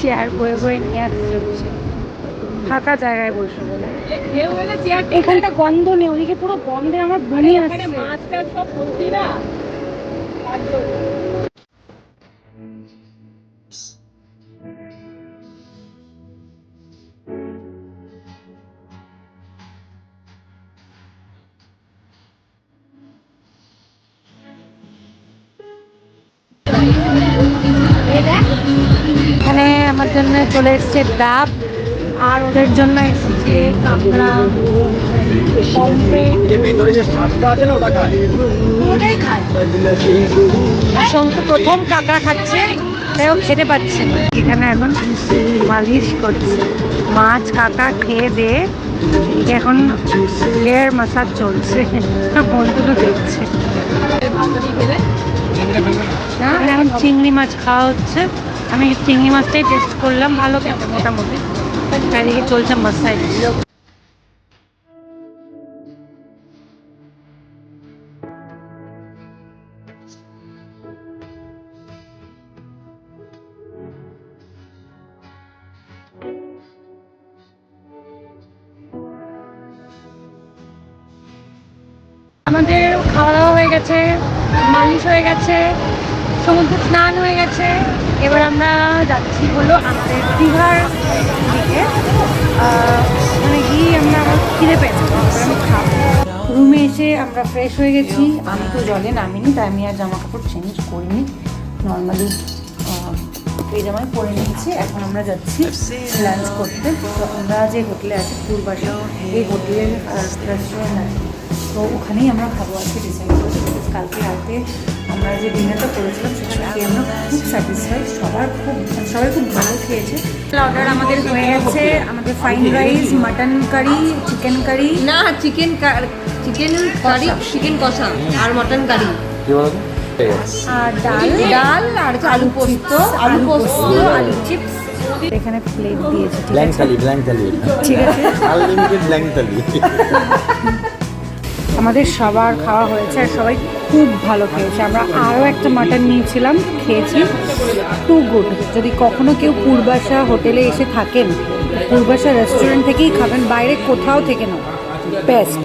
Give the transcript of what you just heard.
Chair বয়ে বয়ে নিয়ে আসছে, ফাঁকা জায়গায় বসে বলে। এখানটা গন্ধ নেই, ওদিকে পুরো গন্ধে আমার বমি আসছে। এখানে আমার জন্য চলে এসছে ডাব, আর ওদের জন্য এসেছে কাঁকড়া, শঙ্কু প্রথম কাঁকড়া খাচ্ছে, সেও খেতে পাচ্ছে না। এখানে এখন মালিশ করছে, মাছ কাঁকড়া খেয়ে দিয়ে এখন হেয়ার মাসাজ চলছে, বন্ধুরা দেখছে। এখন চিংড়ি মাছ খাওয়া হচ্ছে, আমি চিংড়ি মাছটাই টেস্ট করলাম, ভালো খেতে মোটামুটি। এদিকে চলছে মাসাজ। আমাদের খাওয়া দাওয়া হয়ে গেছে, মালিশ হয়ে গেছে, সমুদ্র স্নান হয়ে গেছে। এবার আমরা যাচ্ছি হলো আমাদের দীঘার দিকে, মানে গিয়ে আমরা আমার খিদে পেয়েছি, আমি খাবো। রুমে এসে আমরা ফ্রেশ হয়ে গেছি, আমি তো জলে নামিনি, তাই আমি আর জামা কাপড় চেঞ্জ করিনি, নর্মালি এই জামাই পরে নিয়েছি। এখন আমরা যাচ্ছি লাঞ্চ করতে। তো আমরা যে হোটেলে আছি পূর্বাশা, এই হোটেলের রেস্টুরেন্ট আছে, তো ওখানেই আমরা খাবো আজকে ডিসাইড করেছি। কালকে রাতে আমরা যে ডিনারটা করেছিলাম সেখানে খেয়ে আমরা খুব স্যাটিসফাইড, সবাই খুব ভালো খেয়েছে। অর্ডার আমাদের হয়ে গেছে, আমাদের fried rice, mutton curry, chicken curry, না চিকেন কারি, চিকেন কষা আর মটন কারি, আর ডাল আর আলু পোস্ত, আলু চিপস। এখানে প্লেট দিয়েছে, ব্ল্যাঙ্ক থালি ঠিক আছে, আনলিমিটেড ব্ল্যাঙ্ক থালি। আমাদের সবার খাওয়া হয়েছে আর সবাই খুব ভালো খেয়েছে। আমরা আরও একটা মাটন নিয়েছিলাম, খেয়েছি, টু গুড। যদি কখনো কেউ পূর্বাশা হোটেলে এসে থাকেন, পূর্বাশা রেস্টুরেন্ট থেকেই খাবেন, বাইরে কোথাও থেকে না, বেস্ট।